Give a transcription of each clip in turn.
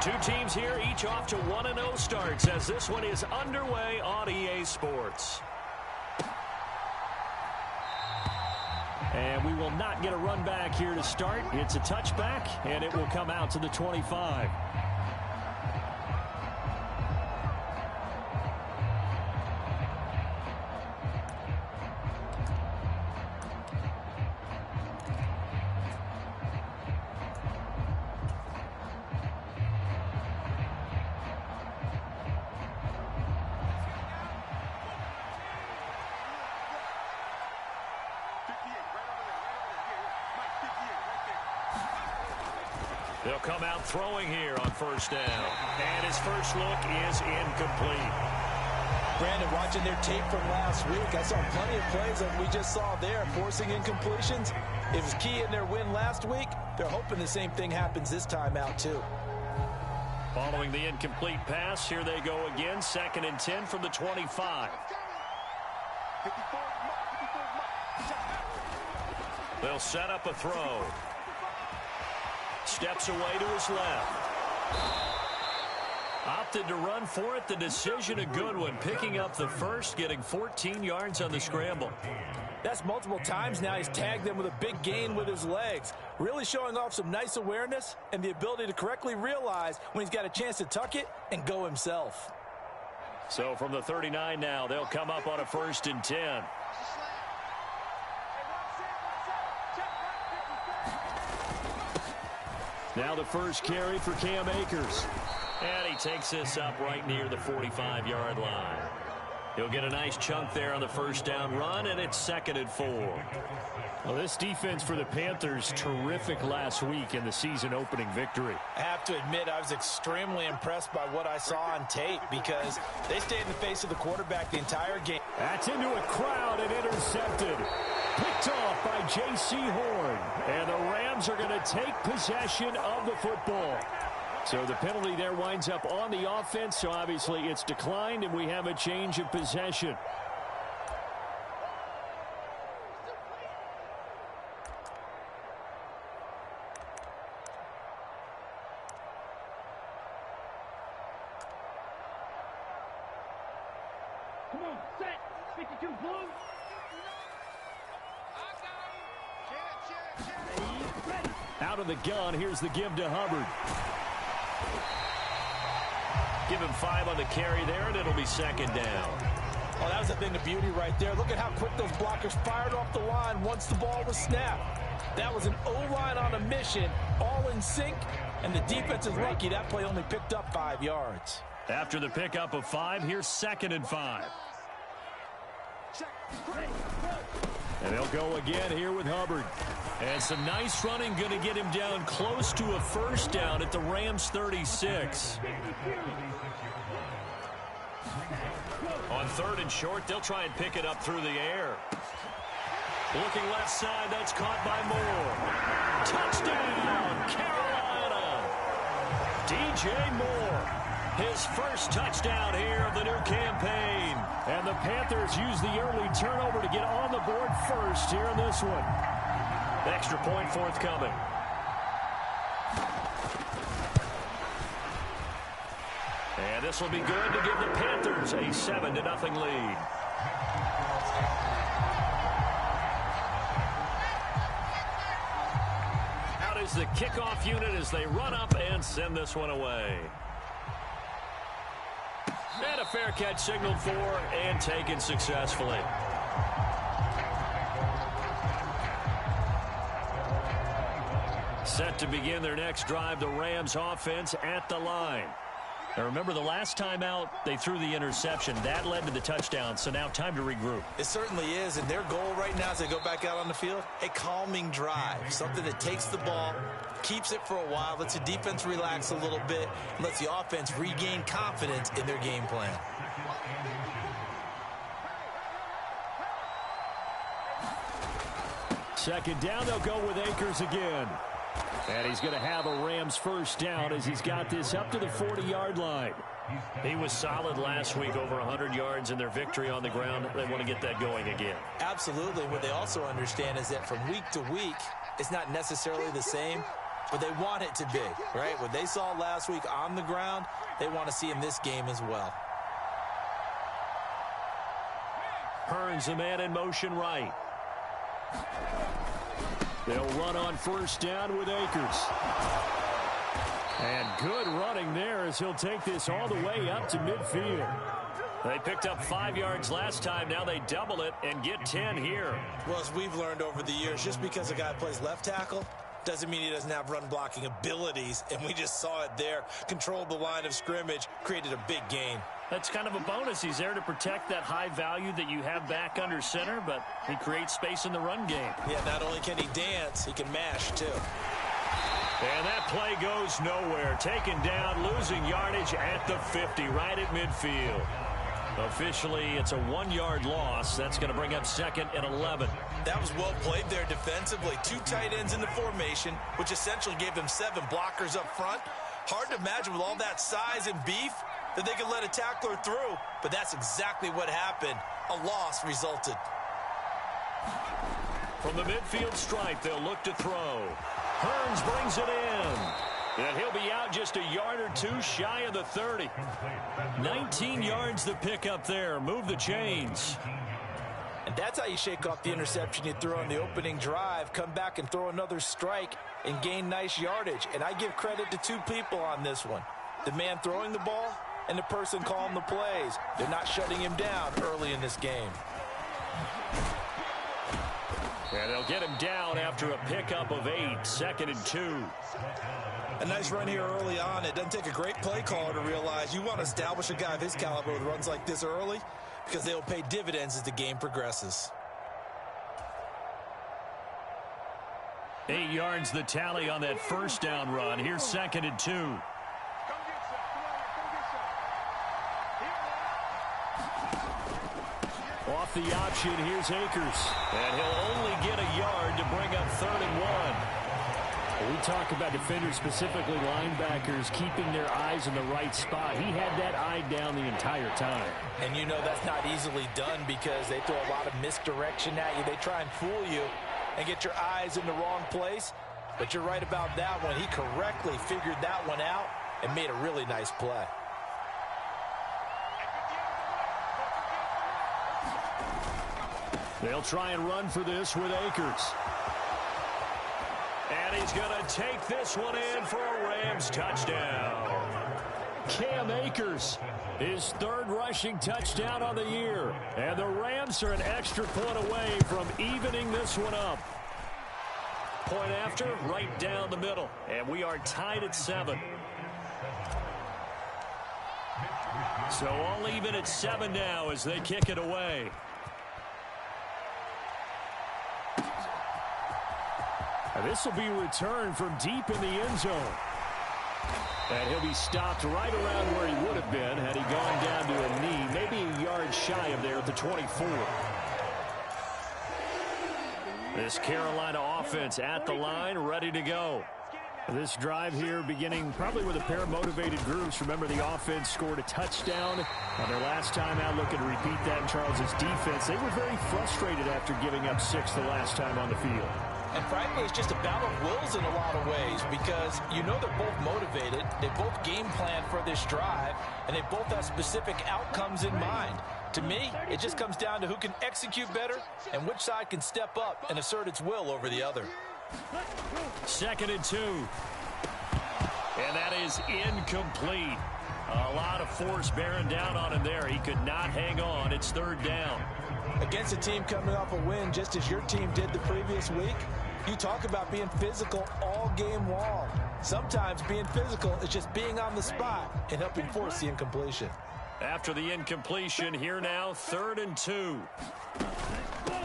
Two teams here, each off to 1-0 starts as this one is underway on EA Sports. And we will not get a run back here to start. It's a touchback, and it will come out to the 25. They'll come out throwing here on first down. And his first look is incomplete. Brandon, watching their tape from last week, I saw plenty of plays like we just saw there, forcing incompletions. It was key in their win last week. They're hoping the same thing happens this time out, too. Following the incomplete pass, here they go again. 2nd and 10 from the 25. They'll set up a throw. Steps away to his left. Opted to run for it. The decision a good one. Picking up the first, getting 14 yards on the scramble. That's multiple times now. He's tagged them with a big gain with his legs. Really showing off some nice awareness and the ability to correctly realize when he's got a chance to tuck it and go himself. So from the 39 now, they'll come up on a 1st and 10. Now the first carry for Cam Akers. And he takes this up right near the 45-yard line. He'll get a nice chunk there on the first down run, and it's 2nd and 4. Well, this defense for the Panthers, terrific last week in the season-opening victory. I have to admit, I was extremely impressed by what I saw on tape because they stayed in the face of the quarterback the entire game. That's into a crowd and intercepted. Picked off by J.C. Horn. And the Rams are going to take possession of the football. So the penalty there winds up on the offense. So obviously it's declined, and we have a change of possession. Come on, set. 52 blue. Out of the gun, here's the give to Hubbard. Give him 5 on the carry there, and it'll be 2nd down. Oh, that was a thing of beauty right there. Look at how quick those blockers fired off the line once the ball was snapped. That was an O-line on a mission, all in sync, and the defense is lucky that play only picked up 5 yards. After the pickup of 5, here's 2nd and 5. And they'll go again here with Hubbard. And some nice running, going to get him down close to a first down at the Rams 36. On 3rd and short, they'll try and pick it up through the air. Looking left side, that's caught by Moore. Touchdown, Carolina! DJ Moore, his first touchdown here of the new campaign. And the Panthers use the early turnover to get on the board first here in this one. Extra point forthcoming. And this will be good to give the Panthers a 7-0 lead. Out is the kickoff unit as they run up and send this one away. And a fair catch signaled for and taken successfully. Set to begin their next drive, the Rams offense at the line. Now remember, the last time out, they threw the interception. That led to the touchdown, so now time to regroup. It certainly is, and their goal right now as they go back out on the field, a calming drive, something that takes the ball, keeps it for a while, lets the defense relax a little bit, and lets the offense regain confidence in their game plan. Second down, they'll go with Akers again. And he's going to have a Rams first down as he's got this up to the 40-yard line. He was solid last week, over 100 yards in their victory on the ground. They want to get that going again. Absolutely. What they also understand is that from week to week, it's not necessarily the same. but they want it to be, right? What they saw last week on the ground, they want to see in this game as well. Hearns a man in motion right. They'll run on first down with Akers. And good running there as he'll take this all the way up to midfield. They picked up 5 yards last time. Now they double it and get 10 here. Well, as we've learned over the years, just because a guy plays left tackle doesn't mean he doesn't have run blocking abilities. And we just saw it there. Controlled the line of scrimmage, created a big gain. That's kind of a bonus. He's there to protect that high value that you have back under center, but he creates space in the run game. Yeah, not only can he dance, he can mash too. And that play goes nowhere. Taken down, losing yardage at the 50, right at midfield. Officially, it's a 1-yard loss. That's going to bring up 2nd and 11. That was well played there defensively. 2 tight ends in the formation, which essentially gave them 7 blockers up front. Hard to imagine with all that size and beef that they could let a tackler through, but that's exactly what happened. A loss resulted. From the midfield stripe, they'll look to throw. Hearns brings it in. And he'll be out just a yard or 2 shy of the 30. 19 yards to pick up there. Move the chains. And that's how you shake off the interception you threw on the opening drive. Come back and throw another strike and gain nice yardage. And I give credit to 2 people on this one. The man throwing the ball and the person calling the plays. They're not shutting him down early in this game. And they'll get him down after a pickup of 8. 2nd and 2. A nice run here early on. It doesn't take a great play caller to realize you want to establish a guy of his caliber with runs like this early because they will pay dividends as the game progresses. 8 yards the tally on that first down run. Here's 2nd and 2. Off the option, here's Akers. And he'll only get a yard to bring up 3rd and 1. We talk about defenders, specifically linebackers, keeping their eyes in the right spot. He had that eye down the entire time. And you know that's not easily done because they throw a lot of misdirection at you. They try and fool you and get your eyes in the wrong place. But you're right about that one. He correctly figured that one out and made a really nice play. They'll try and run for this with Akers. And he's going to take this one in for a Rams touchdown. Cam Akers, his 3rd rushing touchdown on the year. And the Rams are an extra point away from evening this one up. Point after, right down the middle. And we are tied at 7. So all even at 7 now as they kick it away. This will be returned from deep in the end zone. And he'll be stopped right around where he would have been had he gone down to a knee, maybe a yard shy of there at the 24. This Carolina offense at the line, ready to go. This drive here beginning probably with a pair of motivated groups. Remember, the offense scored a touchdown on their last time out. Looking to repeat that in Charles's defense. They were very frustrated after giving up 6 the last time on the field. And frankly, it's just a battle of wills in a lot of ways because you know they're both motivated. They both game plan for this drive, and they both have specific outcomes in mind. To me, it just comes down to who can execute better and which side can step up and assert its will over the other. 2nd and 2. And that is incomplete. A lot of force bearing down on him there. He could not hang on. It's 3rd down. Against a team coming off a win just as your team did the previous week, you talk about being physical all game long. Sometimes being physical is just being on the spot and helping force the incompletion. After the incompletion, here now, 3rd and 2.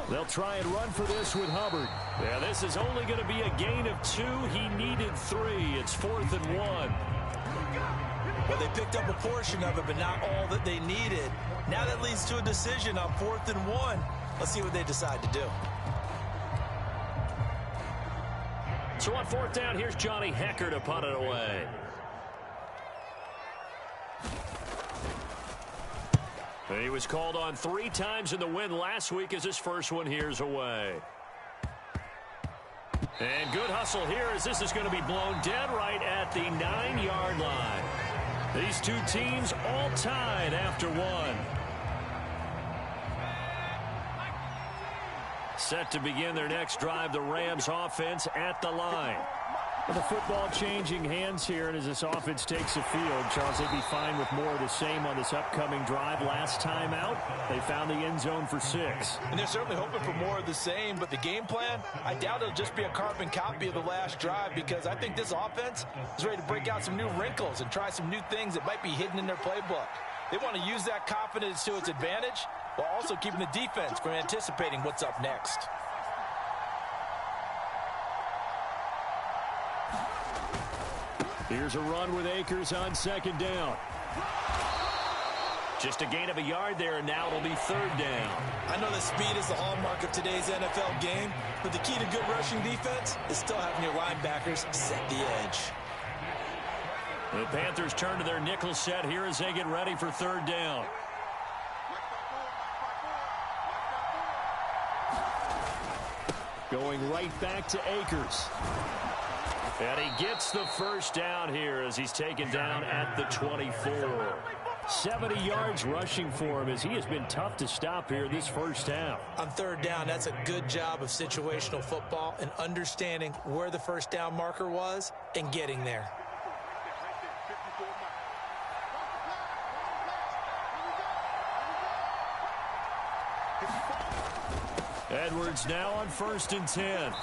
They'll try and run for this with Hubbard. Yeah, this is only going to be a gain of 2. He needed 3. It's 4th and 1. Well, they picked up a portion of it, but not all that they needed. Now that leads to a decision on 4th and 1. Let's see what they decide to do. So on 4th down, here's Johnny Hecker to punt it away. He was called on 3 times in the win last week as his first one here's away. And good hustle here as this is going to be blown dead right at the 9-yard line. These two teams all tied after one. Set to begin their next drive, the Rams offense at the line. The football changing hands here, and as this offense takes the field, Charles, they'd be fine with more of the same on this upcoming drive. Last time out, they found the end zone for 6. And they're certainly hoping for more of the same, but the game plan, I doubt it'll just be a carbon copy of the last drive, because I think this offense is ready to break out some new wrinkles and try some new things that might be hidden in their playbook. They want to use that confidence to its advantage while also keeping the defense from anticipating what's up next. Here's a run with Akers on 2nd down. Just a gain of a yard there, and now it'll be 3rd down. I know that speed is the hallmark of today's NFL game, but the key to good rushing defense is still having your linebackers set the edge. The Panthers turn to their nickel set here as they get ready for 3rd down. Going right back to Akers. And he gets the 1st down here as he's taken down at the 24. 70 yards rushing for him as he has been tough to stop here this first half. On 3rd down, that's a good job of situational football and understanding where the 1st down marker was and getting there. Edwards now on 1st and 10.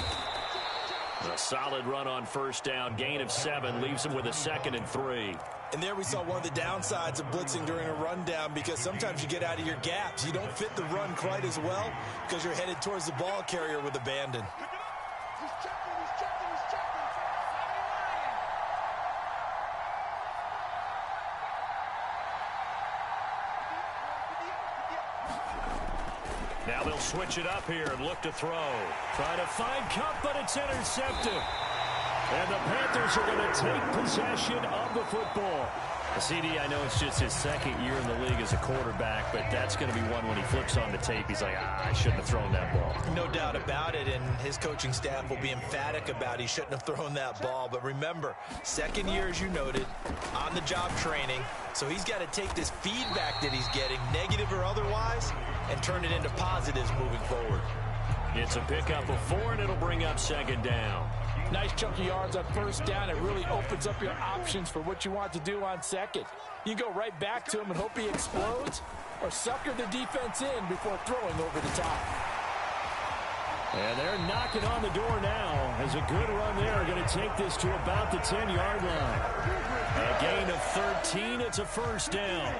A solid run on 1st down. Gain of 7 leaves him with a 2nd and 3. And there we saw one of the downsides of blitzing during a rundown, because sometimes you get out of your gaps. You don't fit the run quite as well because you're headed towards the ball carrier with abandon. Now they'll switch it up here and look to throw. Trying to find Cup, but it's intercepted. And the Panthers are going to take possession of the football. CD, I know it's just his 2nd year in the league as a quarterback, but that's going to be one when he flips on the tape, he's like, I shouldn't have thrown that ball. No doubt about it, and his coaching staff will be emphatic about he shouldn't have thrown that ball. But remember, 2nd year, as you noted, on-the-job training, so he's got to take this feedback that he's getting, negative or otherwise, and turn it into positives moving forward. It's a pickup of 4, and it'll bring up 2nd down. Nice chunk of yards on 1st down. It really opens up your options for what you want to do on 2nd. You go right back to him and hope he explodes, or sucker the defense in before throwing over the top. And they're knocking on the door now as a good run there. Going to take this to about the 10-yard line. A gain of 13. It's a 1st down.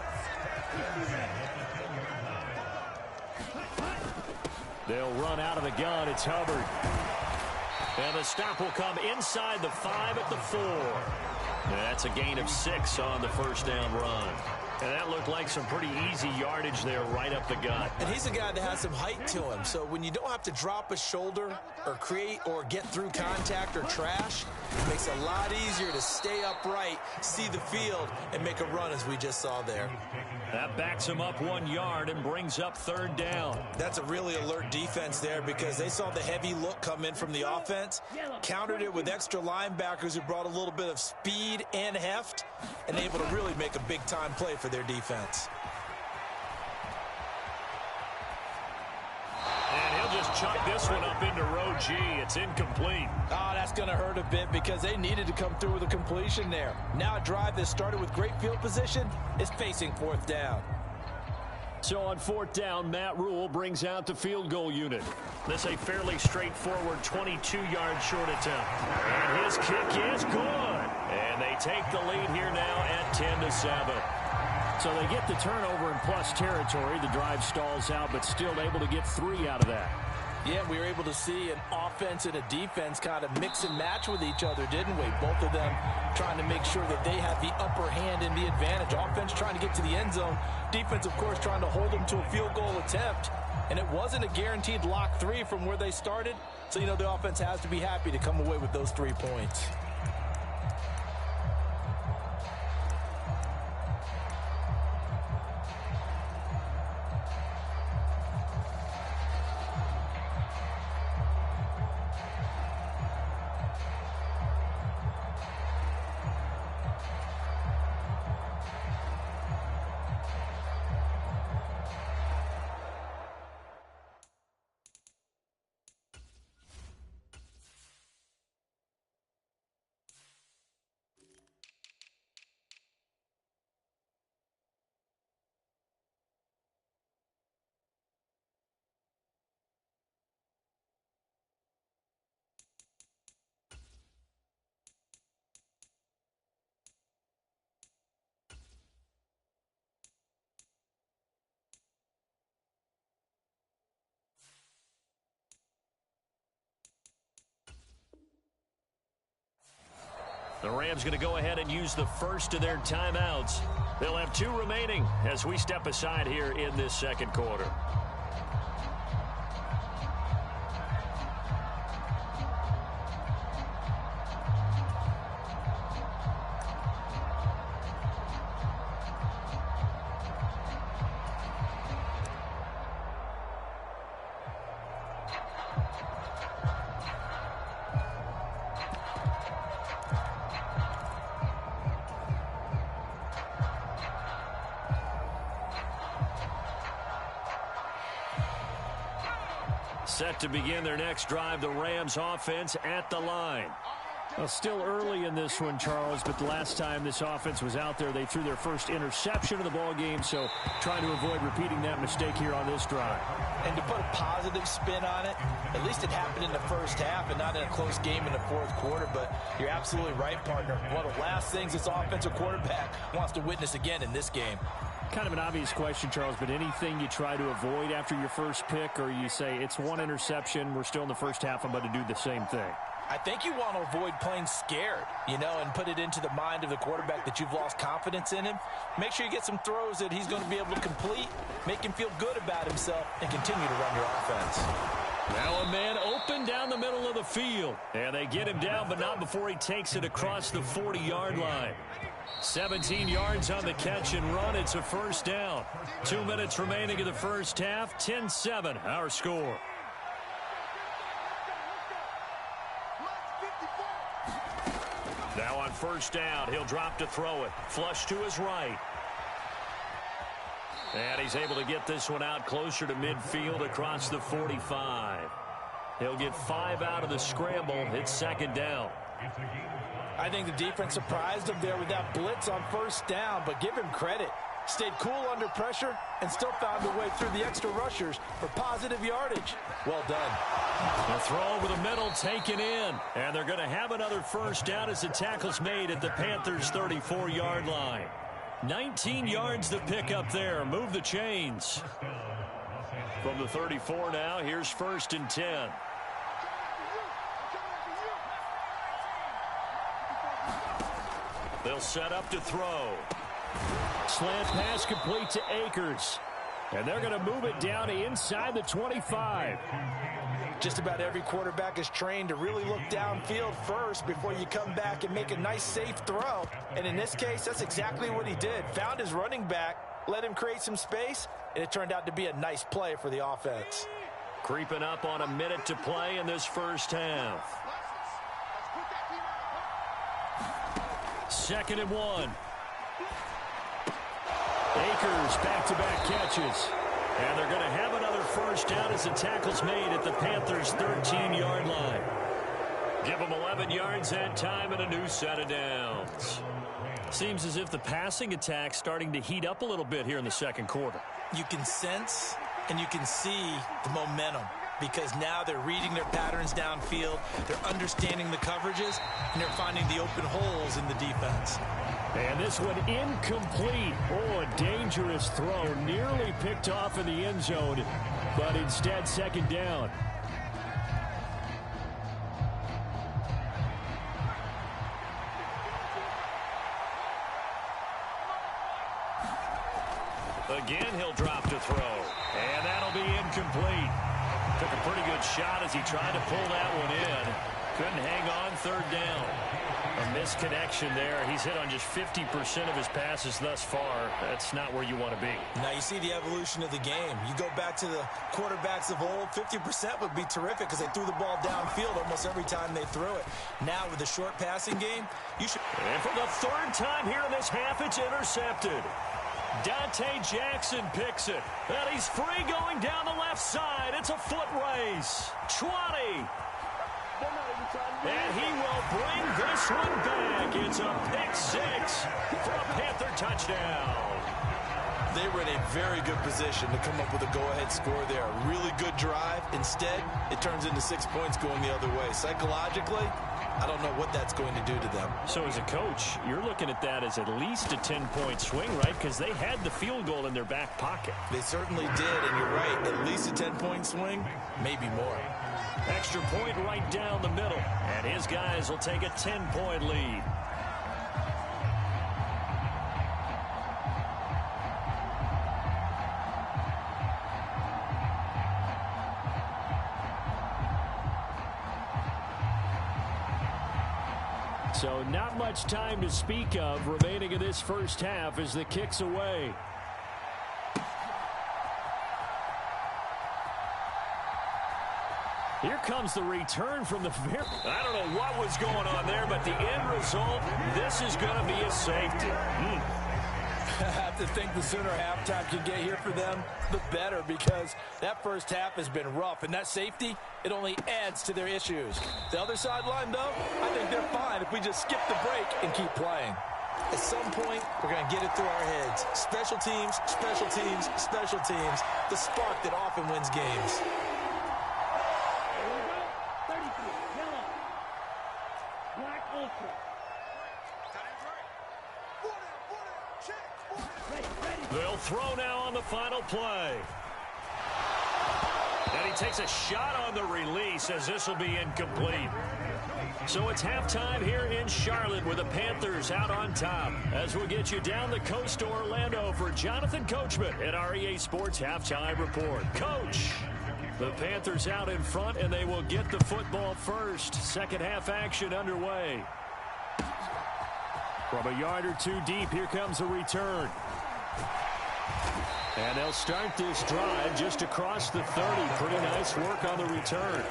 They'll run out of the gun. It's Hubbard. And the stop will come inside the 5 at the 4. And that's a gain of 6 on the 1st down run. And that looked like some pretty easy yardage there right up the gut. And he's a guy that has some height to him. So when you don't have to drop a shoulder or create or get through contact or trash, it makes it a lot easier to stay upright, see the field, and make a run as we just saw there. That backs him up 1 yard and brings up 3rd down. That's a really alert defense there because they saw the heavy look come in from the offense, countered it with extra linebackers who brought a little bit of speed and heft, and able to really make a big-time play for their defense. And he'll just chuck this one up into row G. It's incomplete. Oh, that's going to hurt a bit because they needed to come through with a completion there. Now a drive that started with great field position is facing 4th down. So on 4th down, Matt Rule brings out the field goal unit. This a fairly straightforward 22-yard short attempt. And his kick is good. And they take the lead here now at 10-7. So they get the turnover in plus territory. The drive stalls out, but still able to get 3 out of that. Yeah, we were able to see an offense and a defense kind of mix and match with each other, didn't we? Both of them trying to make sure that they have the upper hand and the advantage. Offense trying to get to the end zone. Defense, of course, trying to hold them to a field goal attempt. And it wasn't a guaranteed lock 3 from where they started. So, you know, the offense has to be happy to come away with those 3 points. The Rams going to go ahead and use the first of their timeouts. They'll have 2 remaining as we step aside here in this second quarter. Set to begin their next drive, the Rams offense at the line. Well, still early in this one, Charles, but the last time this offense was out there, they threw their first interception of the ball game, so trying to avoid repeating that mistake here on this drive. And to put a positive spin on it, at least it happened in the first half and not in a close game in the fourth quarter, but you're absolutely right, partner. One of the last things this offensive quarterback wants to witness again in this game. Kind of an obvious question, Charles, but anything you try to avoid after your first pick, or you say it's one interception, we're still in the first half, I'm about to do the same thing? I think you want to avoid playing scared, and put it into the mind of the quarterback that you've lost confidence in him. Make sure you get some throws that he's going to be able to complete, make him feel good about himself, and continue to run your offense. Now a man open down the middle of the field. And they get him down, but not before he takes it across the 40-yard line. 17 yards on the catch and run. It's a first down. 2 minutes remaining in the first half. 10-7, our score. Now on first down, he'll drop to throw it. Flush to his right. And he's able to get this one out closer to midfield across the 45. He'll get 5 out of the scramble. It's second down. I think the defense surprised him there with that blitz on first down, but give him credit. Stayed cool under pressure and still found a way through the extra rushers for positive yardage. Well done. The throw over the middle taken in. And they're going to have another first down as the tackle's made at the Panthers' 34-yard line. 19 yards to pick up there. Move the chains. From the 34 now, here's 1st and 10. They'll set up to throw. Slant pass complete to Akers. And they're going to move it down to inside the 25. Just about every quarterback is trained to really look downfield first before you come back and make a nice, safe throw. And in this case, that's exactly what he did. Found his running back, let him create some space, and it turned out to be a nice play for the offense. Creeping up on a minute to play in this first half. 2nd and 1. Akers back-to-back catches. And they're going to have another first down as the tackle's made at the Panthers' 13-yard line. Give them 11 yards that time and a new set of downs. Seems as if the passing attack's starting to heat up a little bit here in the second quarter. You can sense and you can see the momentum because now they're reading their patterns downfield, they're understanding the coverages, and they're finding the open holes in the defense. And this one incomplete. Oh, a dangerous throw. Nearly picked off in the end zone, but instead second down. Again, he'll drop to throw. And that'll be incomplete. Took a pretty good shot as he tried to pull that one in. Couldn't hang on, 3rd down. A misconnection there. He's hit on just 50% of his passes thus far. That's not where you want to be. Now you see the evolution of the game. You go back to the quarterbacks of old, 50% would be terrific because they threw the ball downfield almost every time they threw it. Now with the short passing game, you should... And for the 3rd time here in this half, it's intercepted. Dante Jackson picks it. And he's free going down the left side. It's a foot race. 20. And he will bring this one back. It's a pick 6 for a Panther touchdown. They were in a very good position to come up with a go-ahead score there. A really good drive. Instead, it turns into 6 points going the other way. Psychologically, I don't know what that's going to do to them. So as a coach, you're looking at that as at least a 10-point swing, right? Because they had the field goal in their back pocket. They certainly did, and you're right. At least a 10-point swing, maybe more. Extra point right down the middle. And his guys will take a 10-point lead. So not much time to speak of remaining in this first half as the kick's away. Here comes the return from the very... I don't know what was going on there, but the end result, this is going to be a safety. I have to think the sooner halftime can get here for them, the better, because that first half has been rough, and that safety, it only adds to their issues. The other sideline, though, I think they're fine if we just skip the break and keep playing. At some point, we're going to get it through our heads. Special teams, special teams, special teams. The spark that often wins games. They'll throw now on the final play. And he takes a shot on the release as this will be incomplete. So it's halftime here in Charlotte with the Panthers out on top. As we'll get you down the coast to Orlando for Jonathan Coachman at our EA Sports Halftime Report. Coach, the Panthers out in front, and they will get the football first. Second half action underway. From a yard or two deep, here comes a return. And they'll start this drive just across the 30. Pretty nice work on the return.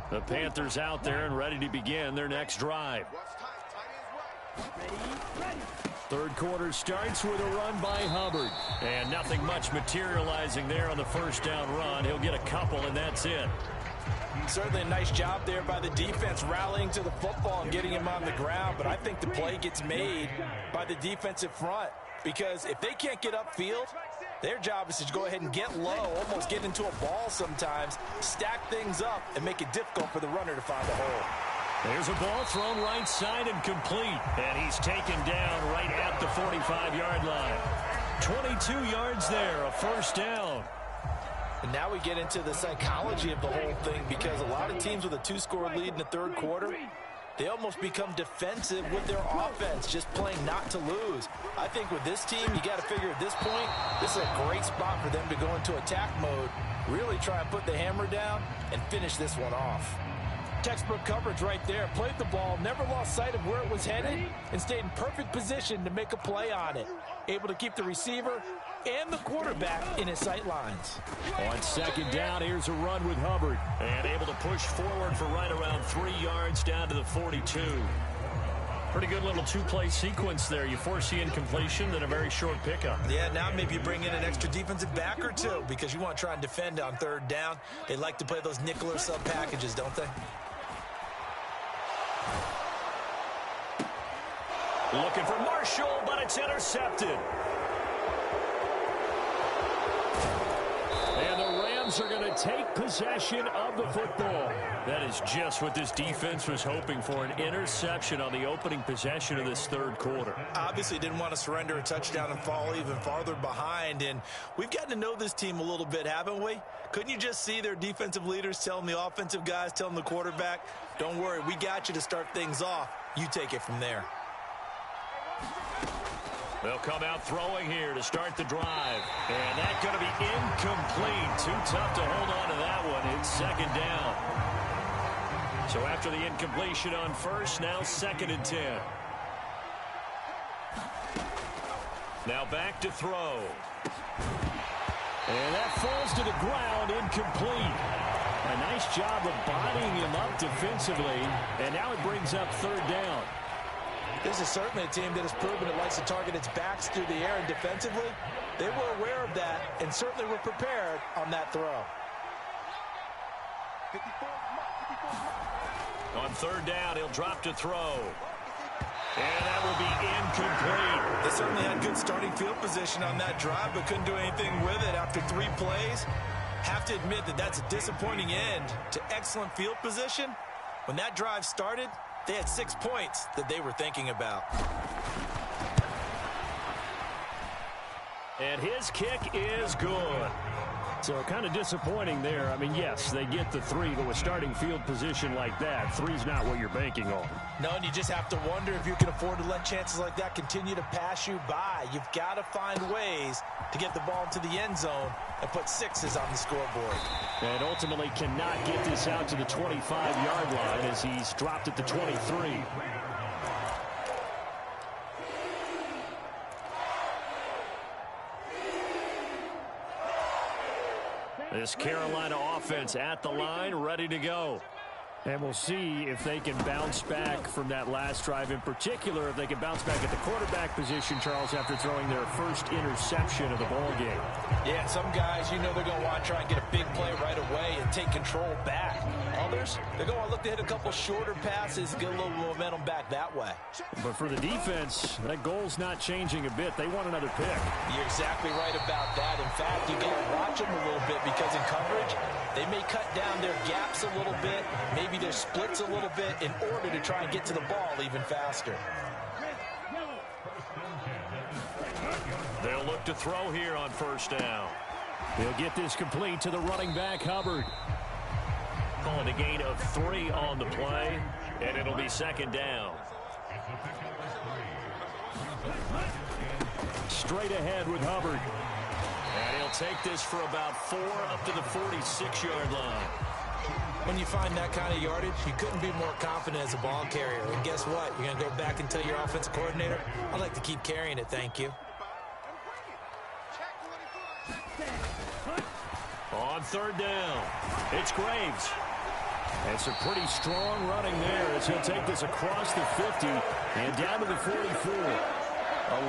The Panthers out there and ready to begin their next drive. Third quarter starts with a run by Hubbard. And nothing much materializing there on the first down run. He'll get a couple, and that's it. Certainly a nice job there by the defense rallying to the football and getting him on the ground. But I think the play gets made by the defensive front. Because if they can't get upfield, their job is to go ahead and get low, almost get into a ball sometimes, stack things up, and make it difficult for the runner to find a hole. There's a ball thrown right side and complete. And he's taken down right at the 45-yard line. 22 yards there, a first down. And now we get into the psychology of the whole thing, because a lot of teams with a two-score lead in the third quarter, they almost become defensive with their offense, just playing not to lose. I think with this team, you got to figure at this point, this is a great spot for them to go into attack mode, really try and put the hammer down and finish this one off. Textbook coverage right there. Played the ball, never lost sight of where it was headed, and stayed in perfect position to make a play on it. Able to keep the receiver and the quarterback in his sight lines. On second down, here's a run with Hubbard. And able to push forward for right around 3 yards down to the 42. Pretty good little two-play sequence there. You force the incompletion, then a very short pickup. Yeah, now maybe you bring in an extra defensive back or two because you want to try and defend on third down. They like to play those nickel or sub packages, don't they? Looking for Marshall, but it's intercepted. And the Rams are going to take possession of the football. That is just what this defense was hoping for, an interception on the opening possession of this third quarter. Obviously didn't want to surrender a touchdown and fall even farther behind. And we've gotten to know this team a little bit, haven't we? Couldn't you just see their defensive leaders telling the offensive guys, telling the quarterback, don't worry, we got you to start things off. You take it from there. They'll come out throwing here to start the drive. And that's going to be incomplete. Too tough to hold on to that one. It's second down. So after the incompletion on first, now second and 10. Now back to throw. And that falls to the ground, incomplete. A nice job of bodying him up defensively. And now it brings up third down. This is certainly a team that has proven it likes to target its backs through the air, and defensively, they were aware of that and certainly were prepared on that throw. On third down, he'll drop to throw. And that will be incomplete. They certainly had good starting field position on that drive, but couldn't do anything with it after 3 plays. Have to admit that that's a disappointing end to excellent field position. When that drive started, they had 6 points that they were thinking about. And his kick is good. So kind of disappointing there. I mean, yes, they get the 3, but with starting field position like that, 3's not what you're banking on. No, and you just have to wonder if you can afford to let chances like that continue to pass you by. You've got to find ways to get the ball into the end zone and put 6s on the scoreboard. And ultimately cannot get this out to the 25-yard line as he's dropped at the 23. This Carolina offense at the line, ready to go. And we'll see if they can bounce back from that last drive. In particular, if they can bounce back at the quarterback position, Charles, after throwing their first interception of the ball game. Yeah, some guys, you know they're going to want to try and get a big play right away and take control back. Others, they're going to look to hit a couple shorter passes, get a little momentum back that way. But for the defense, that goal's not changing a bit. They want another pick. You're exactly right about that. In fact, you got to watch them a little bit because in coverage, they may cut down their gaps a little bit, maybe their splits a little bit in order to try and get to the ball even faster. They'll look to throw here on first down. They'll get this complete to the running back, Hubbard. Calling a gain of 3 on the play, and it'll be second down. Straight ahead with Hubbard. And he'll take this for about 4 up to the 46-yard line. When you find that kind of yardage, you couldn't be more confident as a ball carrier. And guess what? You're going to go back and tell your offensive coordinator, I'd like to keep carrying it, thank you. On third down, it's Graves. And some pretty strong running there as he'll take this across the 50 and down to the 44.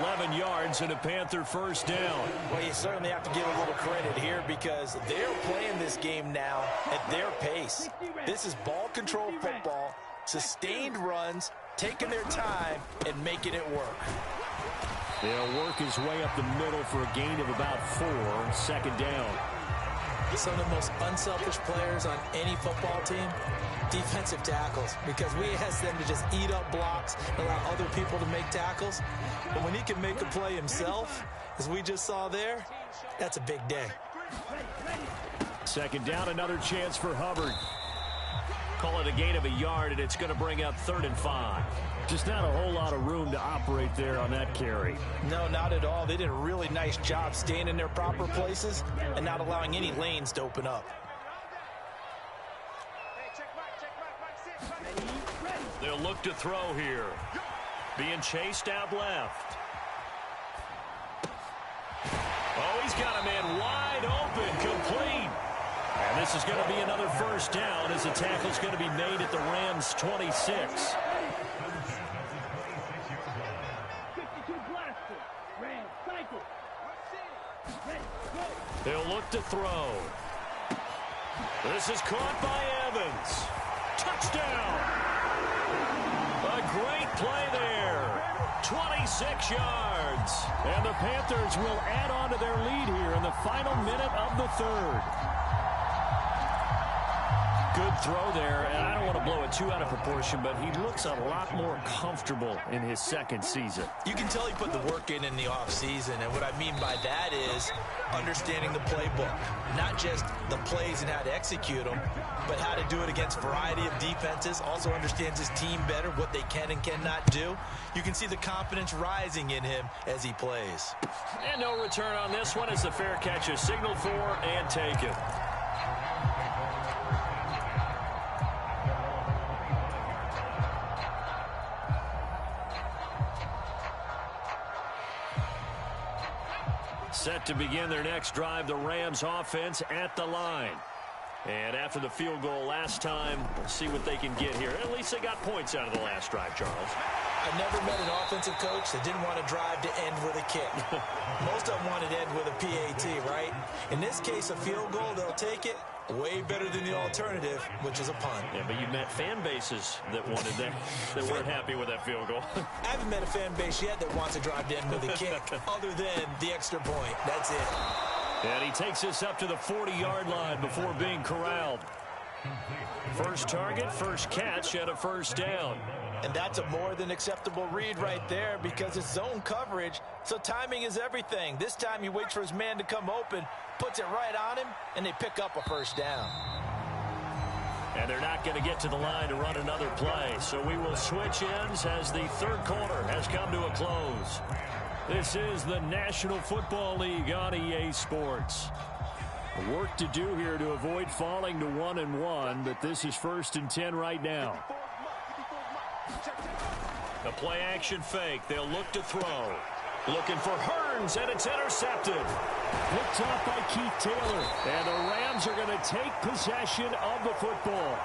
11 yards and a Panther first down. Well, you certainly have to give a little credit here because they're playing this game now at their pace. This is ball control football, sustained runs, taking their time and making it work. They'll work his way up the middle for a gain of about 4, second down. Some of the most unselfish players on any football team, defensive tackles, because we ask them to just eat up blocks, allow other people to make tackles. But when he can make a play himself, as we just saw there, that's a big day. Second down, another chance for Hubbard. Call it a gain of 1 yard, and it's going to bring up 3rd and 5. Just not a whole lot of room to operate there on that carry. No, not at all. They did a really nice job staying in their proper places and not allowing any lanes to open up. They'll look to throw here. Being chased out left. Oh, he's got a man wide open, complete. And this is going to be another first down as the tackle's going to be made at the Rams' 26. They'll look to throw. This is caught by Evans. Touchdown. A great play there. 26 yards. And the Panthers will add on to their lead here in the final minute of the 3rd. Good throw there, and I don't want to blow it too out of proportion, but he looks a lot more comfortable in his second season. You can tell he put the work in the offseason, and what I mean by that is understanding the playbook. Not just the plays and how to execute them, but how to do it against a variety of defenses. Also understands his team better, what they can and cannot do. You can see the confidence rising in him as he plays. And no return on this one as the fair catch is signaled for and taken. Set to begin their next drive, the Rams offense at the line. And after the field goal last time, we'll see what they can get here. At least they got points out of the last drive, Charles. I've never met an offensive coach that didn't want to drive to end with a kick. Most of them wanted to end with a PAT, right? In this case, a field goal, they'll take it. Way better than the alternative, which is a punt. Yeah, but you met fan bases that wanted that, that weren't happy with that field goal. I haven't met a fan base yet that wants to drive to end with a kick, other than the extra point. That's it. And he takes this up to the 40-yard line before being corralled. First target, first catch, and a first down. And that's a more than acceptable read right there because it's zone coverage, so timing is everything. This time he waits for his man to come open, puts it right on him, and they pick up a first down. And they're not going to get to the line to run another play, so we will switch ends as the third quarter has come to a close. This is the National Football League on EA Sports. Work to do here to avoid falling to 1-1, but this is 1st and 10 right now. The play action fake. They'll look to throw. Looking for Hearns, and it's intercepted. Picked off by Keith Taylor. And the Rams are going to take possession of the football.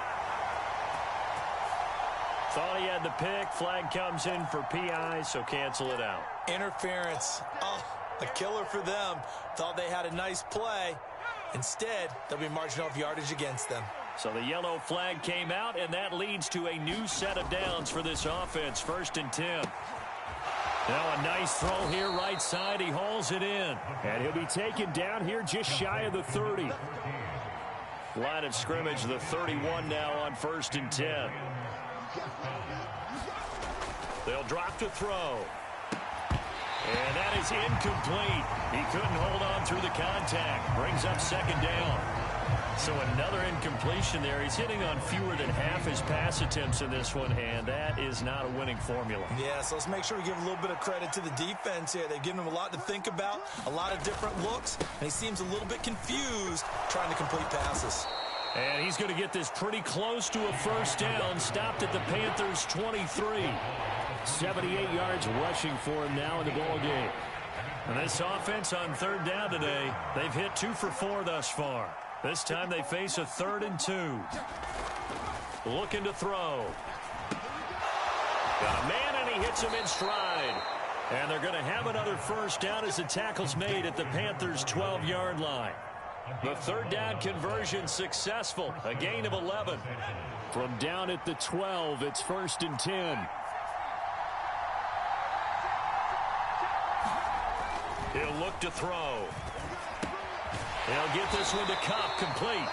Thought he had the pick. Flag comes in for PI, so cancel it out. Interference. Oh, a killer for them. Thought they had a nice play. Instead, they'll be marching off yardage against them. So the yellow flag came out, and that leads to a new set of downs for this offense. 1st and 10. Now a nice throw here right side. He hauls it in. And he'll be taken down here just shy of the 30. Line of scrimmage, the 31 now on 1st and 10. They'll drop to throw. And that is incomplete. He couldn't hold on through the contact. Brings up 2nd down. So another incompletion there. He's hitting on fewer than half his pass attempts in this one, and that is not a winning formula. Yeah, so let's make sure we give a little bit of credit to the defense here. They've given him a lot to think about, a lot of different looks, and he seems a little bit confused trying to complete passes. And he's going to get this pretty close to a first down. Stopped at the Panthers' 23. 78 yards rushing for him now in the ball game. And this offense on 3rd down today, they've hit 2 for 4 thus far. This time they face a 3rd and 2. Looking to throw. Got a man, and he hits him in stride. And they're going to have another first down as the tackle's made at the Panthers' 12-yard line. The 3rd down conversion successful. A gain of 11. From down at the 12, it's 1st and 10. He'll look to throw. He'll get this one to Cup, complete.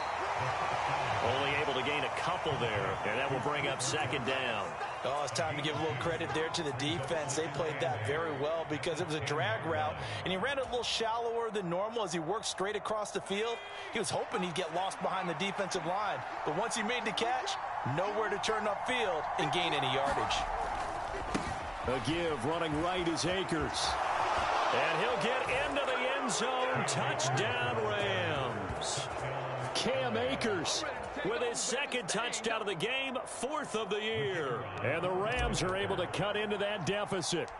Only able to gain a couple there, and that will bring up 2nd down. Oh, it's time to give a little credit there to the defense. They played that very well because it was a drag route, and he ran it a little shallower than normal as he worked straight across the field. He was hoping he'd get lost behind the defensive line, but once he made the catch, nowhere to turn upfield and gain any yardage. A give running right is Akers. And he'll get into the end zone. Touchdown, Rams. Cam Akers with his 2nd touchdown of the game, 4th of the year. And the Rams are able to cut into that deficit.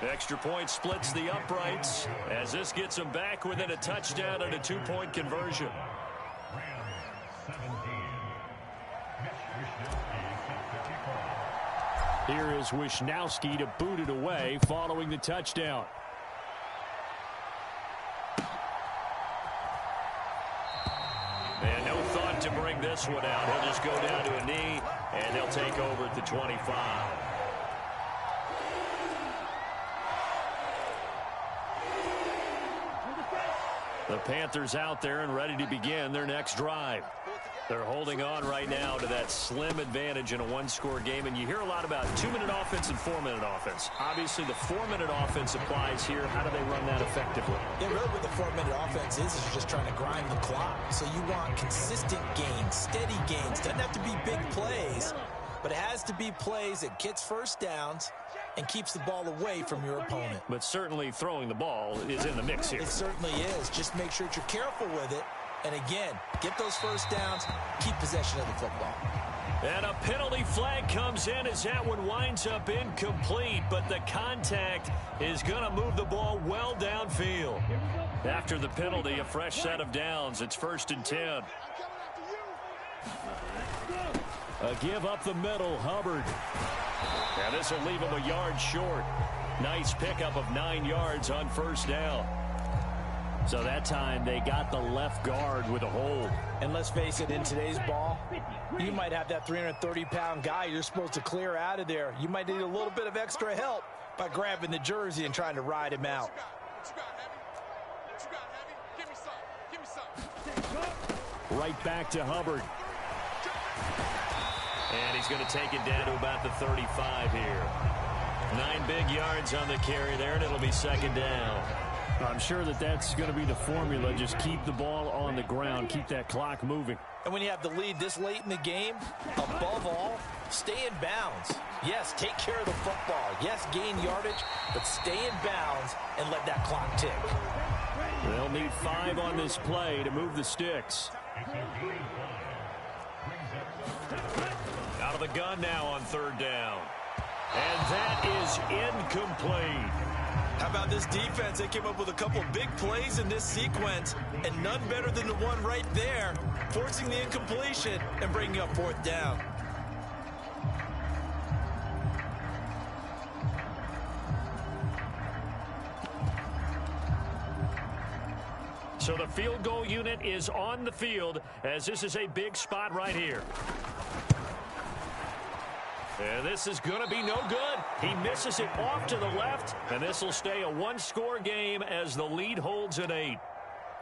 Extra point splits the uprights as this gets them back within a touchdown and a 2-point conversion. Here is Wisnowski to boot it away following the touchdown. And no thought to bring this one out. He'll just go down to a knee, and they'll take over at the 25. The Panthers out there and ready to begin their next drive. They're holding on right now to that slim advantage in a 1-score game, and you hear a lot about 2-minute offense and 4-minute offense. Obviously, the 4-minute offense applies here. How do they run that effectively? Yeah, really what the 4-minute offense is you're just trying to grind the clock. So you want consistent gains, steady gains. Doesn't have to be big plays, but it has to be plays that gets first downs and keeps the ball away from your opponent. But certainly throwing the ball is in the mix here. It certainly is. Just make sure that you're careful with it. And again, get those first downs, keep possession of the football. And a penalty flag comes in as that one winds up incomplete, but the contact is going to move the ball well downfield. After the penalty, a fresh set of downs. It's 1st and 10. A give up the middle, Hubbard. And this will leave him a yard short. Nice pickup of 9 yards on 1st down. So that time they got the left guard with a hold. And let's face it, in today's ball, you might have that 330-pound guy you're supposed to clear out of there. You might need a little bit of extra help by grabbing the jersey and trying to ride him out. Right back to Hubbard. And he's going to take it down to about the 35 here. 9 big yards on the carry there, and it'll be second down. I'm sure that that's going to be the formula. Just keep the ball on the ground. Keep that clock moving. And when you have the lead this late in the game, above all, stay in bounds. Yes, take care of the football. Yes, gain yardage, but stay in bounds and let that clock tick. They'll need 5 on this play to move the sticks. Out of the gun now on third down. And that is incomplete. How about this defense? They came up with a couple of big plays in this sequence, and none better than the one right there, forcing the incompletion and bringing up fourth down. So the field goal unit is on the field as this is a big spot right here. And this is going to be no good. He misses it off to the left, and this will stay a one-score game as the lead holds at 8.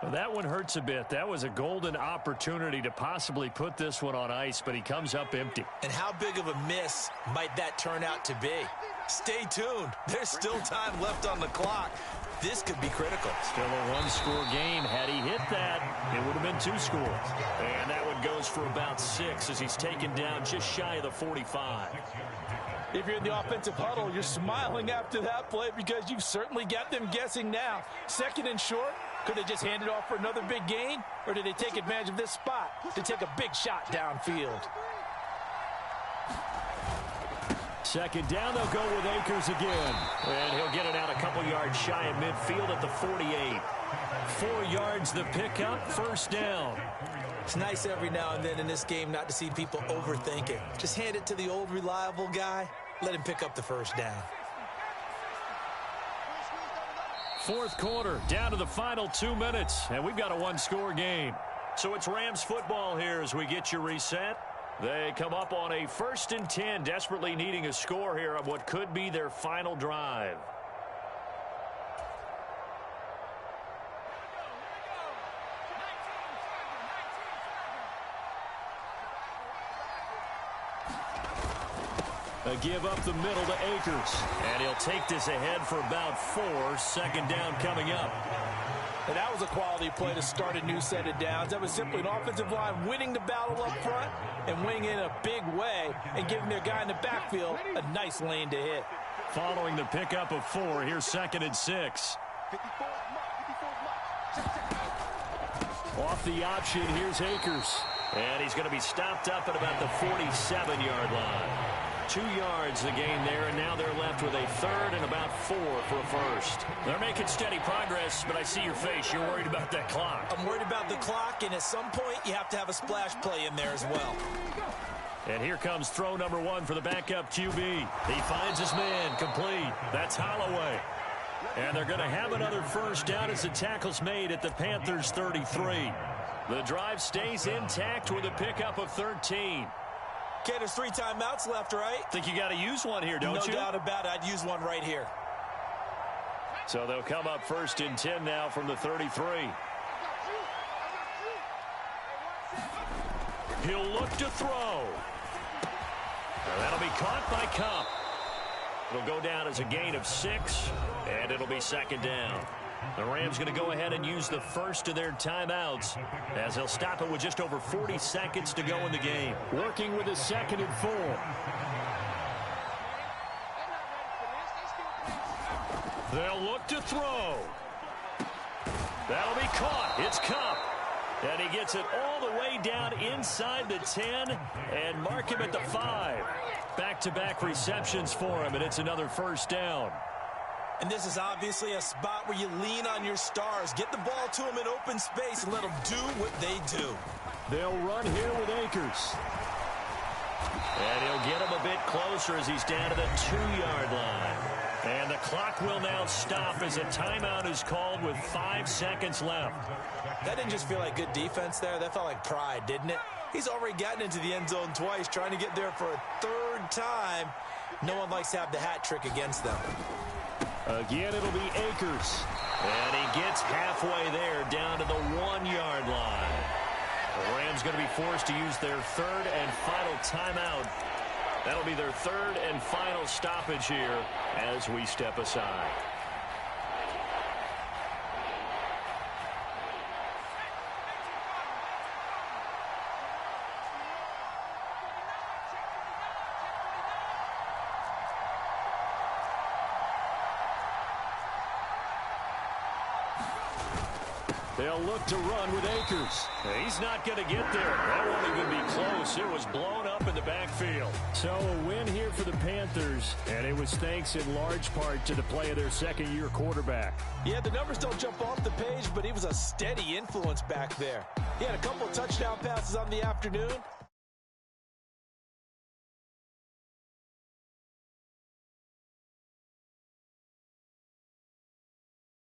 Well, that one hurts a bit. That was a golden opportunity to possibly put this one on ice, but he comes up empty. And how big of a miss might that turn out to be? Stay tuned. There's still time left on the clock. This could be critical. Still a one-score game. Had he hit that, it would have been 2 scores. And that one goes for about 6 as he's taken down just shy of the 45. If you're in the offensive huddle, you're smiling after that play because you've certainly got them guessing now. Second and short, could they just hand it off for another big gain? Or did they take advantage of this spot to take a big shot downfield? Second down, they'll go with Akers again. And he'll get it out a couple yards shy of midfield at the 48. 4 yards the pickup, first down. It's nice every now and then in this game not to see people overthink it. Just hand it to the old reliable guy. Let him pick up the first down. Fourth quarter, down to the final 2 minutes, and we've got a one-score game. So it's Rams football here as we get you reset. They come up on a 1st and 10, desperately needing a score here on what could be their final drive. A give up the middle to Akers. And he'll take this ahead for about 4. Second down coming up. And that was a quality play to start a new set of downs. That was simply an offensive line winning the battle up front and winning in a big way and giving their guy in the backfield a nice lane to hit. Following the pickup of 4, here's 2nd and 6. Off the option, here's Akers. And he's going to be stopped up at about the 47-yard line. 2 yards the gain there, and now they're left with a 3rd and about 4 for a first. They're making steady progress, but I see your face. You're worried about that clock. I'm worried about the clock, and at some point you have to have a splash play in there as well. And here comes throw number 1 for the backup QB. He finds his man, complete. That's Holloway. And they're going to have another first down as the tackle's made at the Panthers' 33. The drive stays intact with a pickup of 13. Okay, there's 3 timeouts left, right? Think you got to use one here, don't you? No doubt about it. I'd use one right here. So they'll come up 1st and 10 now from the 33. He'll look to throw. And that'll be caught by Cup. It'll go down as a gain of 6, and it'll be second down. The Rams going to go ahead and use the first of their timeouts as they'll stop it with just over 40 seconds to go in the game. Working with a 2nd and 4. They'll look to throw. That'll be caught. It's Cup. And he gets it all the way down inside the 10 and mark him at the 5. Back-to-back receptions for him, and it's another first down. And this is obviously a spot where you lean on your stars. Get the ball to them in open space and let them do what they do. They'll run here with Akers. And he'll get him a bit closer as he's down to the 2-yard line. And the clock will now stop as a timeout is called with 5 seconds left. That didn't just feel like good defense there. That felt like pride, didn't it? He's already gotten into the end zone twice, trying to get there for a 3rd time. No one likes to have the hat trick against them. Again, it'll be Akers. And he gets halfway there down to the 1-yard line. The Rams going to be forced to use their third and final timeout. That'll be their third and final stoppage here as we step aside. They'll look to run with Akers. He's not going to get there. That won't even be close. It was blown up in the backfield. So a win here for the Panthers, and it was thanks in large part to the play of their second-year quarterback. Yeah, the numbers don't jump off the page, but he was a steady influence back there. He had a couple of touchdown passes on the afternoon,